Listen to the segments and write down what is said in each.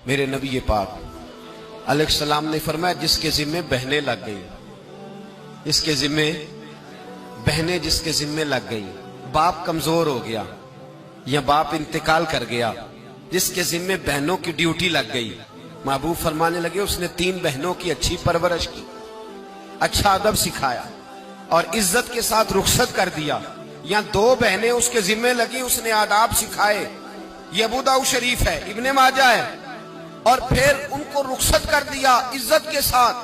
میرے نبی پاک علیہ السلام نے فرمایا جس کے ذمے بہنیں لگ گئی، اس کے ذمے بہنیں جس کے ذمے لگ گئی، باپ کمزور ہو گیا یا باپ انتقال کر گیا، جس کے ذمے بہنوں کی ڈیوٹی لگ گئی، محبوب فرمانے لگے اس نے 3 بہنوں کی اچھی پرورش کی، اچھا ادب سکھایا اور عزت کے ساتھ رخصت کر دیا، یا 2 بہنیں اس کے ذمے لگی، اس نے آداب سکھائے، یہ ابو داؤد شریف ہے، ابن ماجہ ہے، اور پھر ان کو رخصت کر دیا عزت کے ساتھ۔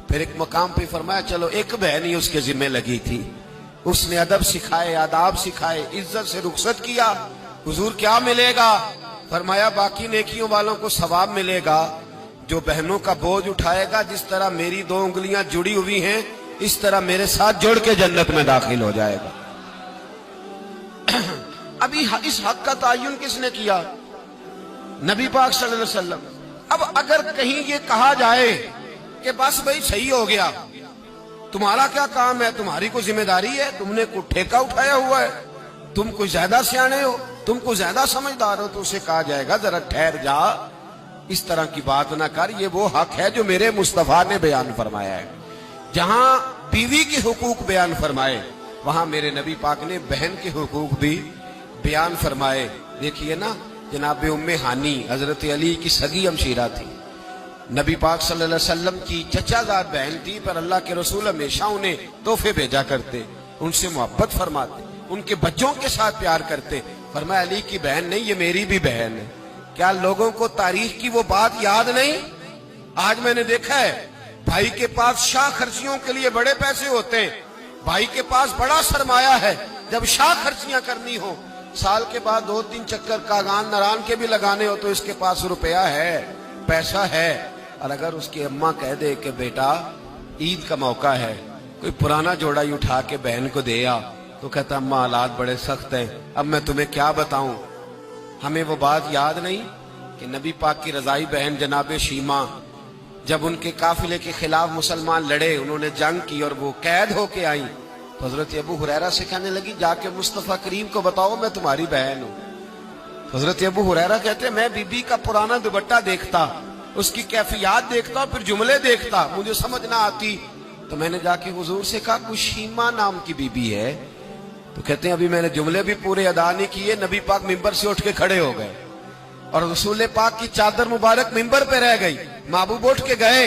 پھر ایک مقام پہ فرمایا چلو ایک بہن ہی اس کے ذمے لگی تھی، اس نے ادب سکھائے، آداب سکھائے، عزت سے رخصت کیا، حضور کیا ملے گا؟ فرمایا باقی نیکیوں والوں کو ثواب ملے گا، جو بہنوں کا بوجھ اٹھائے گا جس طرح میری 2 انگلیاں جڑی ہوئی ہیں اس طرح میرے ساتھ جڑ کے جنت میں داخل ہو جائے گا۔ ابھی اس حق کا تعین کس نے کیا؟ نبی پاک صلی اللہ علیہ وسلم۔ اب اگر کہیں یہ کہا جائے کہ بس بھئی صحیح ہو گیا، تمہارا کیا کام ہے، تمہاری کوئی ذمہ داری ہے، تم نے کوئی ٹھیکہ اٹھایا ہوا ہے، تم کوئی زیادہ سیانے ہو، تم کوئی زیادہ سمجھدار ہو، تو اسے کہا جائے گا ذرا ٹھہر جا، اس طرح کی بات نہ کر، یہ وہ حق ہے جو میرے مصطفیٰ نے بیان فرمایا ہے۔ جہاں بیوی کے حقوق بیان فرمائے وہاں میرے نبی پاک نے بہن کے حقوق بھی بیان فرمائے۔ دیکھیے نا، جناب ام ہانی حضرت علی کی سگی ہمشیرہ تھی، نبی پاک صلی اللہ علیہ وسلم کی چچا زاد بہن تھی، پر اللہ کے رسول ہمیشہ انہیں تحفے بھیجا کرتے، ان سے محبت فرماتے، ان کے بچوں کے ساتھ پیار کرتے۔ فرمایا علی کی بہن نہیں، یہ میری بھی بہن ہے۔ کیا لوگوں کو تاریخ کی وہ بات یاد نہیں؟ آج میں نے دیکھا ہے بھائی کے پاس شاہ خرچیوں کے لیے بڑے پیسے ہوتے ہیں، بھائی کے پاس بڑا سرمایہ ہے، جب شاہ خرچیاں کرنی ہو، سال کے بعد 2-3 چکر کاغان نران کے بھی لگانے ہو تو اس کے پاس روپیہ ہے، پیسہ ہے، اور اگر اس کی اماں کہہ دے کہ بیٹا عید کا موقع ہے، کوئی پرانا جوڑا ہی اٹھا کے بہن کو دے آ، تو کہتا اماں حالات بڑے سخت ہیں، اب میں تمہیں کیا بتاؤں۔ ہمیں وہ بات یاد نہیں کہ نبی پاک کی رضائی بہن جناب شیمہ جب ان کے قافلے کے خلاف مسلمان لڑے، انہوں نے جنگ کی اور وہ قید ہو کے آئیں، تو حضرت ابو ہریرہ سے کہنے لگی جا کے مصطفیٰ کریم کو بتاؤ میں تمہاری بہن ہوں۔ حضرت ابو ہریرہ کہتے ہیں میں بی بی کا پرانا دوپٹہ دیکھتا، اس کی کیفیات دیکھتا، پھر جملے دیکھتا، مجھے سمجھ نہ آتی، تو میں نے جا کے حضور سے کہا کوئی شیمہ نام کی بی بی ہے، تو کہتے ہیں ابھی میں نے جملے بھی پورے ادا نہیں کیے، نبی پاک ممبر سے اٹھ کے کھڑے ہو گئے اور رسول پاک کی چادر مبارک ممبر پہ رہ گئی، محبوب اٹھ کے گئے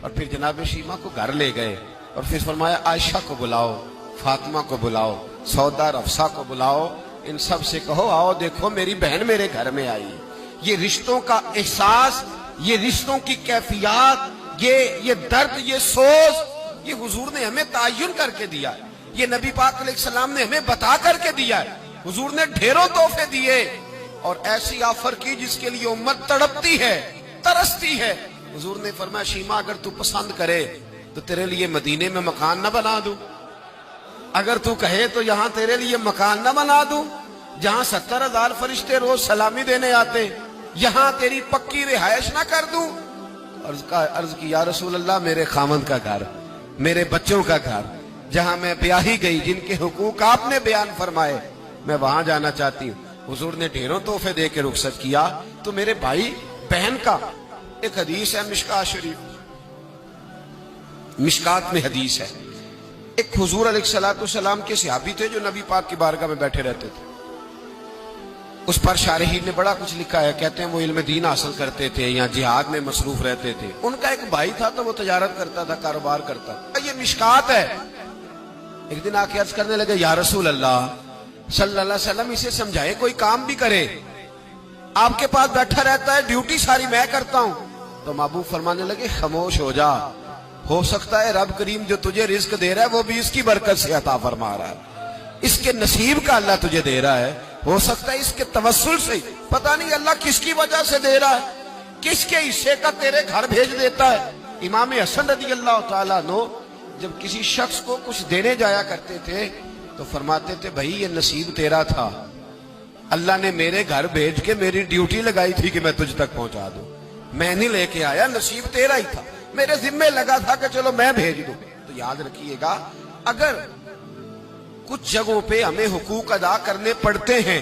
اور پھر جناب شیمہ کو گھر لے گئے اور پھر فرمایا عائشہ کو بلاؤ، فاطمہ کو بلاؤ، سودا رفسہ کو بلاؤ، ان سب سے کہو آؤ دیکھو میری بہن میرے گھر میں آئی۔ یہ رشتوں کا احساس، یہ رشتوں کی کیفیات، یہ درد، یہ سوز، یہ حضور نے ہمیں تعین کر کے دیا ہے، یہ نبی پاک علیہ السلام نے ہمیں بتا کر کے دیا ہے۔ حضور نے ڈھیروں تحفے دیے اور ایسی آفر کی جس کے لیے امت تڑپتی ہے، ترستی ہے۔ حضور نے فرمایا شیمہ اگر تو پسند کرے تو تیرے لیے مدینے میں مکان نہ بنا دوں، اگر تو کہے تو یہاں تیرے لیے مکان نہ بنا دوں، جہاں 70,000 فرشتے روز سلامی دینے آتے، یہاں تیری پکی رہائش نہ کر دوں۔ عرض کی یا رسول اللہ میرے خامند کا گھر، میرے بچوں کا گھر، جہاں میں بیاہی گئی، جن کے حقوق آپ نے بیان فرمائے، میں وہاں جانا چاہتی ہوں۔ حضور نے ڈھیروں تحفے دے کے رخصت کیا۔ تو میرے بھائی بہن کا ایک حدیث ہے مشکات شریف، مشکات میں حدیث ہے، ایک حضور علیہ السلام کے صحابی تھے جو نبی پاک کی بارگاہ میں بیٹھے رہتے تھے، اس پر شارحین نے بڑا کچھ لکھا ہے، کہتے ہیں وہ علم دین حاصل کرتے تھے یا جہاد میں مصروف رہتے تھے۔ ان کا ایک بھائی تھا تو وہ تجارت کرتا تھا، کاروبار کرتا تھا، یہ مشکات ہے۔ ایک دن آ کے عرض کرنے لگے یا رسول اللہ صلی اللہ علیہ وسلم اسے سمجھائے کوئی کام بھی کرے، آپ کے پاس بیٹھا رہتا ہے، ڈیوٹی ساری میں کرتا ہوں۔ تو محبوب فرمانے لگے خاموش ہو جا، ہو سکتا ہے رب کریم جو تجھے رزق دے رہا ہے وہ بھی اس کی برکت سے عطا فرما رہا ہے، اس کے نصیب کا اللہ تجھے دے رہا ہے، ہو سکتا ہے اس کے توسل سے، پتہ نہیں اللہ کس کی وجہ سے دے رہا ہے، کس کے حصے کا تیرے گھر بھیج دیتا ہے۔ امام حسن رضی اللہ تعالیٰ عنہ جب کسی شخص کو کچھ دینے جایا کرتے تھے تو فرماتے تھے بھائی یہ نصیب تیرا تھا، اللہ نے میرے گھر بھیج کے میری ڈیوٹی لگائی تھی کہ میں تجھ تک پہنچا دوں، میں نہیں لے کے آیا، نصیب تیرا ہی تھا، میرے ذمے لگا تھا کہ چلو میں بھیج دوں۔ تو یاد رکھیے گا اگر کچھ جگہوں پہ ہمیں حقوق ادا کرنے پڑتے ہیں